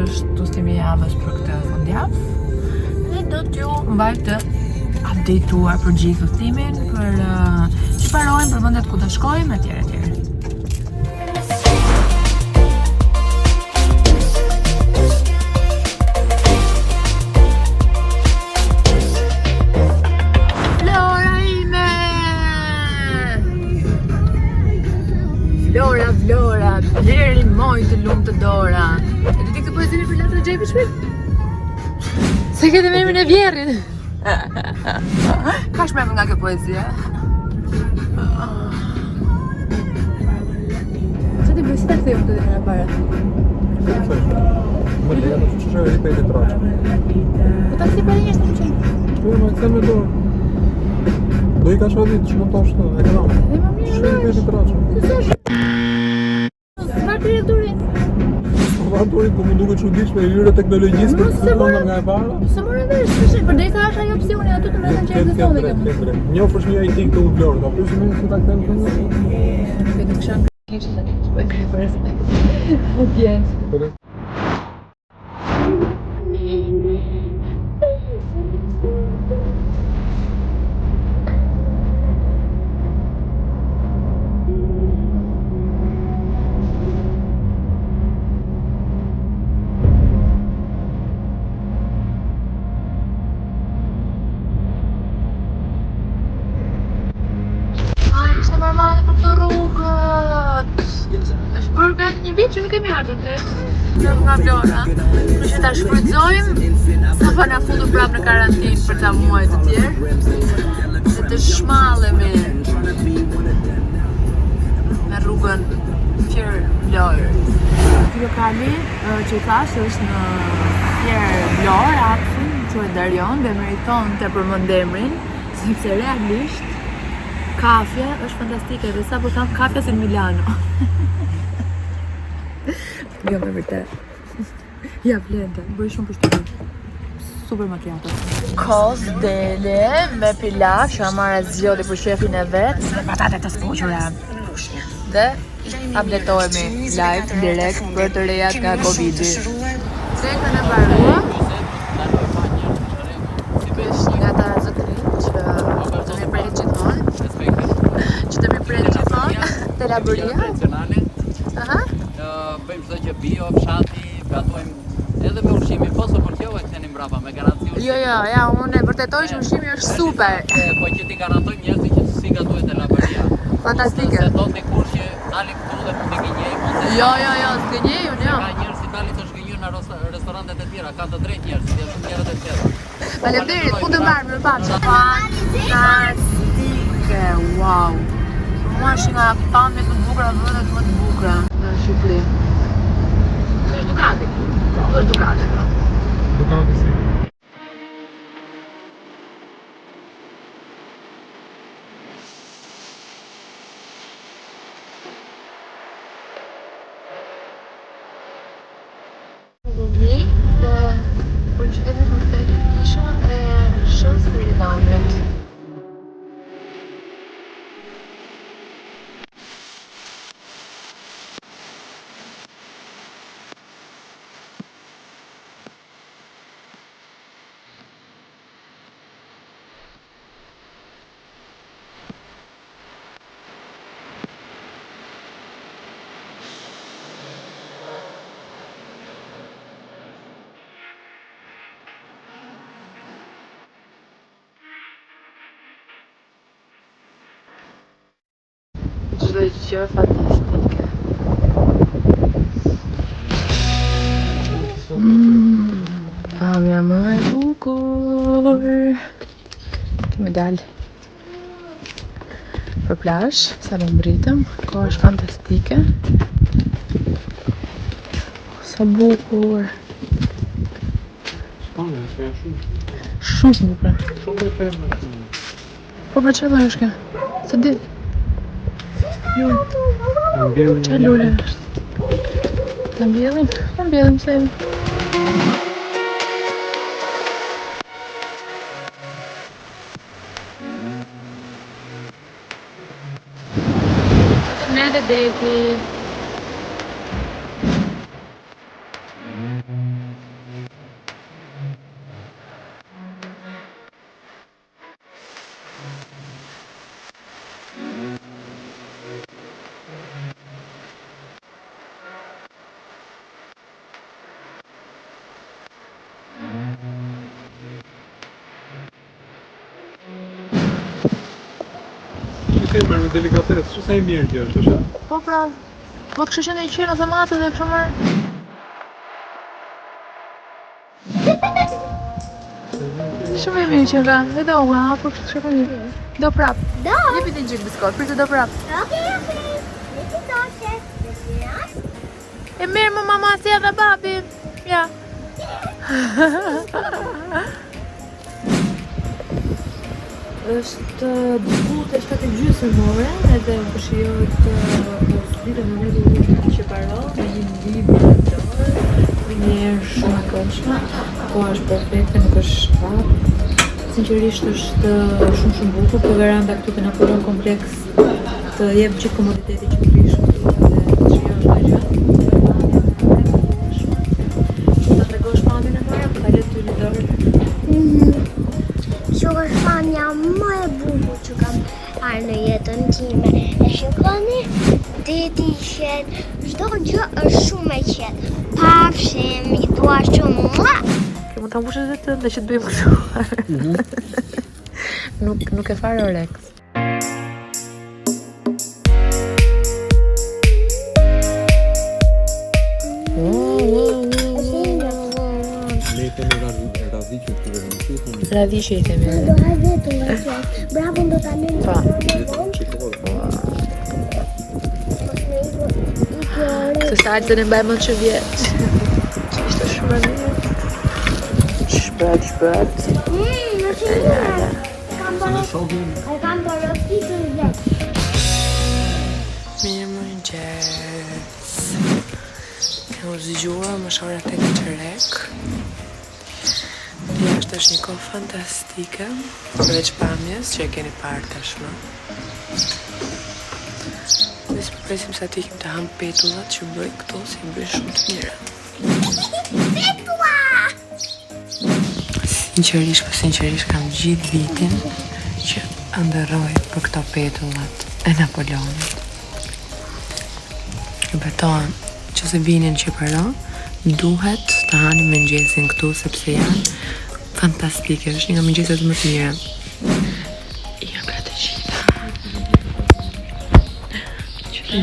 është udhëtimi i javës për këtë fundjavë. Dhe do t'ju mbaj të updateuar për gjithë udhëtimin, për që parojmë, për vendet ku do shkojmë etj etj. Vlora, bleri moj të lumë të dora. E du t'i këtë poezimi për latë në gjejpi shpit? Se këtë me emrin e vjerin. Ka shmem nga kjo poezia? Që ti bëjë, si ta këthejmë të dhe nga para? Më të janë që shërë ripe i të traqë. Po ta këthi për njështë të qenë? Që më këtëm me dorë. Do i ka shodit që më të ashtë, e këna. Dhe më mirë Shërë ripe i të traqë. Durit, po më duke që dishme e lyre teknologjisë për të të nga e para. Se mërë vesh, për dhe i thash ajo opcioni aty të mërë në qenë dhe thonë dhe këmë. Njofë është një IT këtë u vlorë, ka përshë me në që ta këtem të në? Këtë të kësham kështë të një që bëjë kërë përës. O pjenë. Normale për të rrugët. Është bërë gati një vit që nuk kemi ardhur të nga Vlora. Kështu që ta shfrytëzojmë sa pa na futur prapë në karantinë për ca muaj të tjerë. Dhe të shmallemi me rrugën Fier Vlorë. Ky lokali që thash është në Fier Vlorë, hapsin, quhet Darion dhe meriton të përmend emrin, sepse realisht kafja është fantastike dhe sa po tham kafja si në Milano. Jo me vërtet. Ja blende, bëj shumë për shtypin. Super macchiato. Kos dele me pilaf që amara zgjodhi për shefin e vet dhe patate të skuqura. Dhe abletohemi live direkt për të rejat nga Covid-i. Sekën e mbarua. Është nga ta zotërin që të mi prejt gjithmonë. Që të mi prejt gjithmonë. Të laboria. Bëjmë çdo që bio, fshati, gatojmë edhe me ushqimi, po së pëlqeu e ktheni mbrapa me garanci ushqimi. Jo, unë e vërtetoj që ushqimi është super. Po që ti garantojmë njerëzit që si gatuhet e laboria. Fantastike. Se do dikush që dalim këtu dhe mund të gënjejmë. Jo, s'gënjejun, jo. Ka njerëz që dalin të shgënjujnë në restorantet e tjera, kanë të drejtë njerëz, janë shumë njerëz të tjerë. Faleminderit, ku të marrë me paqe. Fantastike, wow. Mua është nga pamjet më të bukura, vëndet më të bukura në Shqipëri. Është Ducati. Është Ducati. Ducati si. Për qytetin më të isha e shumë Surinamit. Çdo gjë fantastike. Pamja më e bukur. Kemi dalë për plazh, sa më mbritëm, koha është fantastike. Sa bukur. Spanja, është shumë. Shumë së bukur. Shumë e ferme. Po për çfarë është kjo? Se di. Jo. Çfarë lule është? Ta mbjellim se. Ne dhe deti. tjetër me delikatesë, çu sa i mirë kjo është, është. Po pra, po të kështë qenë i qenë ose matë dhe kështë marrë. Shumë e mirë që nga, dhe do nga, po kështë shumë e mirë. Do prap. Do. Jepi ti një gjikë biskot, prite do prap. Okej. Nisi doqe. E mirë më mama si edhe babi. Ja. Është butë e 7:30 more, edhe më përshijot ditën në ne duhet që paro, me një libër në dorë, me njerë shumë e këndshme, po është perfekte, nuk është prap. Sinqerisht është shumë bukur, po veranda këtu te Napoleon Kompleks të jep gjithë komoditeti që prish këtu dhe që jo është gjë. Ta tregosh pandin e marrë, po ta le ty në dorë. Që është pamja më e bukur që kam parë në jetën time. E shikoni, deti i qetë, çdo gjë është shumë e qetë. Pafshim, i dua shumë. Që mund ta mbushësh vetë dhe që të bëjmë kështu. Nuk e fare oreks. Radhiqe i themi. Do hajde të qetë. Bravo do ta lënë. Pa. Se saltën e mbajmë që vjetë. Që ishte shumë e mirë. Shpët. Në qenë. Kam bërë kitën vetë. Mirë më gjes. Kemi zgjuar më shora 8:00. Jashtë është një kohë fantastike, veç pamjes që e keni parë tashmë. Nëse presim sa të ikim të ham petullat që bëj këtu, si i bëj shumë të mira. Sinqerisht kam gjithë vitin që ndërroj për këto petullat e Napoleonit. E betohem që se vinin që përro, duhet të hani mëngjesin këtu sepse janë fantastike, është një nga mëngjeset më të mira. Ja pra të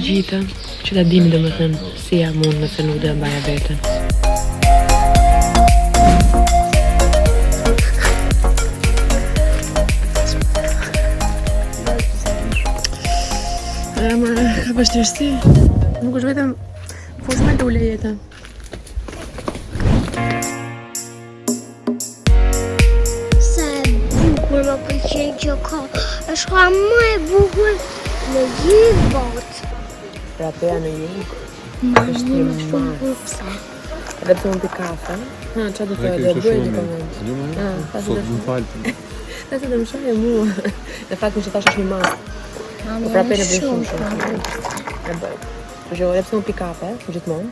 gjitha, që ta dimi domethënë si jam unë nëse nuk do e mbaja veten. Ka vështirësi, nuk është vetëm fushme të ule jetën. Më pëlqen kjo kohë, është koha më e bukur në gjithë botë. Pra përja në jug, është një masë. Edhe pëse më pi kafe. Qa du të dhe bëjë një komend. Sot më falë. Dhe se dhe më shohë e mua. Në fakt më që tash është një masë. Po pra përja në bëjë shumë. E bëjë. Për që edhe pëse më pi kafe, gjithmonë,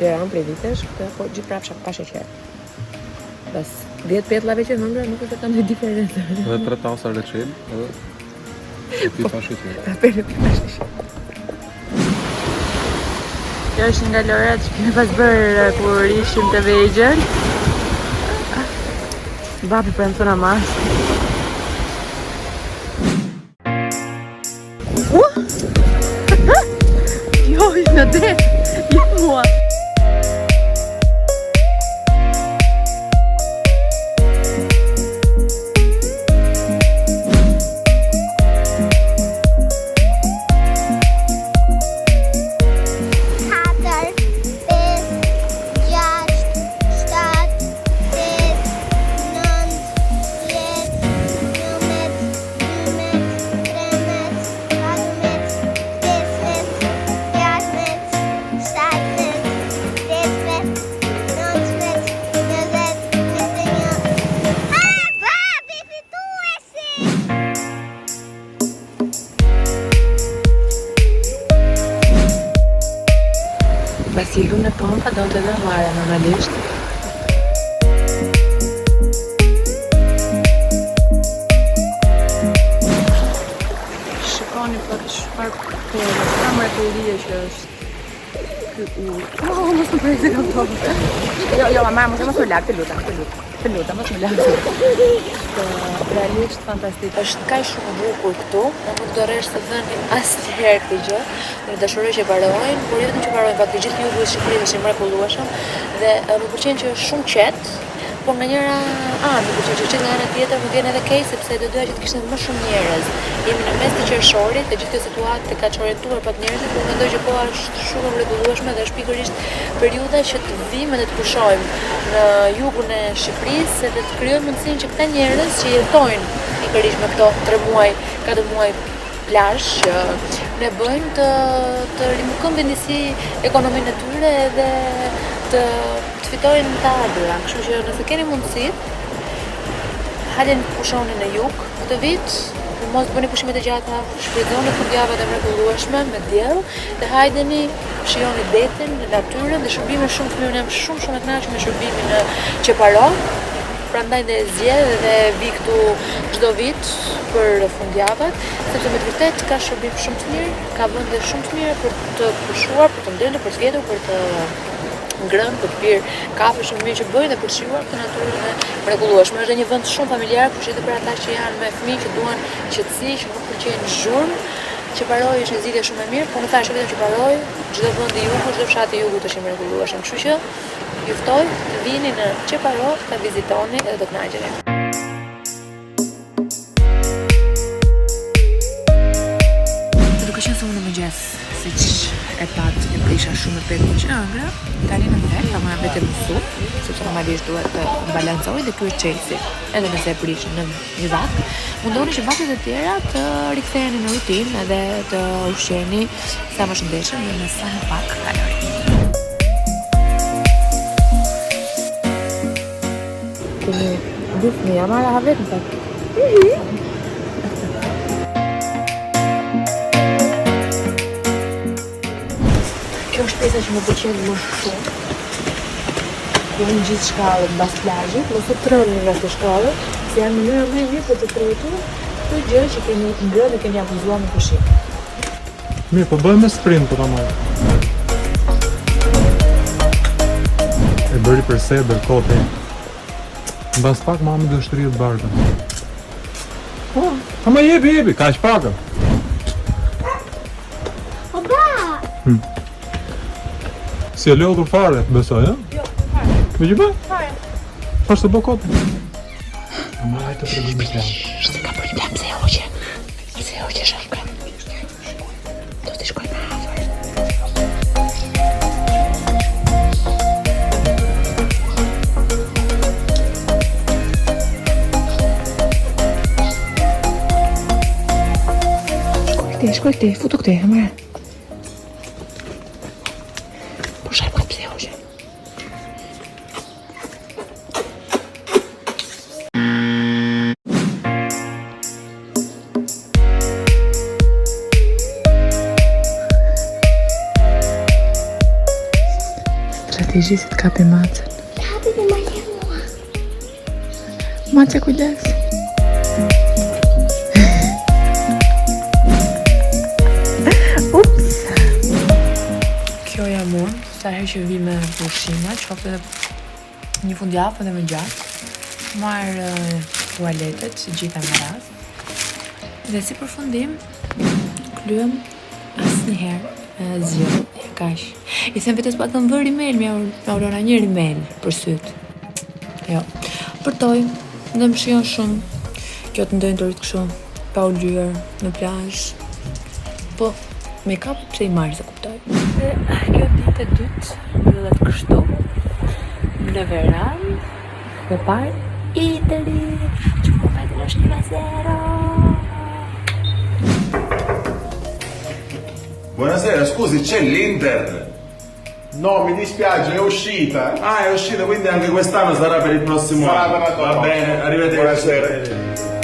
dera prej vitesh, po gjithë prapsha pa sheqer. Bas 10 petllave që hëngra nuk është ka ndonjë diferencë. Edhe 3 tasa reçel, edhe pi pa sheqer. Apelë pi pa sheqer. Kjo është nga lorat që kemi pas bërë kur ishim të vegjël. Babi për mësona mas. Jo, ishtë në det, jo mua. Basilu në pompa do të dhe vare normalisht. Shikoni për çfarë pere, sa mrekullie që është. ky ujë. Oh, mos më prejse kam tonë. Jo, mama, mos më lag, të lutem, mos më lag. Realisht fantastik. Është kaq shumë bukur këtu, nuk do rresh të dhëni asnjëherë këtë gjë. Ne dashuroj që parojnë, por jo vetëm që parojnë, pak të gjithë jugu i Shqipërisë është i mrekullueshëm dhe më pëlqen që është shumë qetë. Po nga njëra anë, më pëlqen që nga ana tjetër më vjen edhe keq sepse do doja që të kishte më shumë njerëz. Jemi në mes të qershorit, të gjithë kjo situatë ka çorëtuar pak njerëzit, por mendoj që koha është shumë e mrekullueshme dhe është pikërisht periudha që të vijmë dhe të pushojmë në jugun e Shqipërisë dhe të krijojmë mundësinë që këta njerëz që jetojnë pikërisht me këto 3 muaj, 4 muaj plazh që ne bëjmë të rimukojmë vendisi ekonominë e tyre dhe të fitojnë të ardhura. Kështu që nëse keni mundësi, hajde pushoni në jug këtë vit, mos bëni pushimet e gjata, shfrytëzoni fundjavët e mrekullueshme me diell dhe hajdeni shijoni detin, natyrën dhe shërbimin shumë të mirë. Jam shumë e kënaqur me shërbimin në Çeparo. Prandaj dhe zgjedh dhe vi këtu çdo vit për fundjavët, sepse me të vërtet ka shërbim shumë të mirë, ka vende shumë të mira për të pushuar, për të ndelur, për të vjetur, për të ngrënë, për të pirë kafe shumë mirë që bëjnë dhe për të shijuar këtë natyrën e mrekullueshme. Është një vend shumë familjar, përshëndet për ata që janë me fëmijë që duan qetësi, që nuk pëlqejnë zhurmë. Çeparoi është një zgjidhje shumë e mirë, por në thashë vetëm Çeparoi, çdo vend i jugut, çdo fshat i jugut është i mrekullueshëm. Kështu që ju ftoj të vini në Çeparo, ta vizitoni dhe do të kënaqeni. Duke qenë se unë në mëngjes, siç e pat, e prisha shumë e pekur që ëngra, tani në mëngjes ta marr vetëm supë, sepse normalisht duhet të balancoj dhe ky çelsi. Edhe nëse e prish në një vak, mundoni që vaket e tjera të riktheheni në rutinë dhe të ushqeni sa më shëndetshëm dhe me sa më pak kalori. Kemi dy fëmija, marrë havet në fakt. Kjo është pjesa që më pëlqen më shumë. Ku janë gjithë shkallët mbas plazhit, mos u trëni nga të shkallët, se janë mënyra më e mirë për të trajtuar këtë gjë që keni ngrënë dhe keni abuzuar në pushim. Mirë, po bëjmë me sprint po ta marr. E bëri për sebër kote. Mbas pak mami do shtrirë barkën. Po, ama jepi, kaq pak. Baba! Si e lodhur fare, besoj, ha? Jo, fare. Me gjë bë? Fare. Pas të bë kote. Ama ai të tregoj më tani. Se ka problem se hoqe. Se hoqe shkon. Do të shkoj më afër. Shkoj këtej, futu këtej, amare. Po shaj për pse hoqe. Strategji si të kapi macën. Hapi dhe ma mua. Mace kujdes. Ups. Kjo jam unë, sa herë që vi me pushime, qoftë edhe një fundjavë dhe më gjatë. Marr tualetet, gjitha me rast. Dhe si përfundim, kryem asnjëherë zgjedh. Kaq. I them vetes pak kam vër email me Aurora, një email për syt. Jo. Përtoj, dhe më shijon shumë. Kjo të ndojnë të rritë kështu, pa u lyer në plazh. Po, me kap pse i marrë se kuptoj. Dhe kjo ditë e dytë, mbyllet kështu. Në verandë, me parë Itali, që po vetë është 1-0. Buonasera, scusi, c'è l'Inter? No, mi dispiace, è uscita. Ah, è uscita, quindi anche quest'anno sarà per il prossimo Sarà anno. per la Va bene, arrivederci. Buonasera.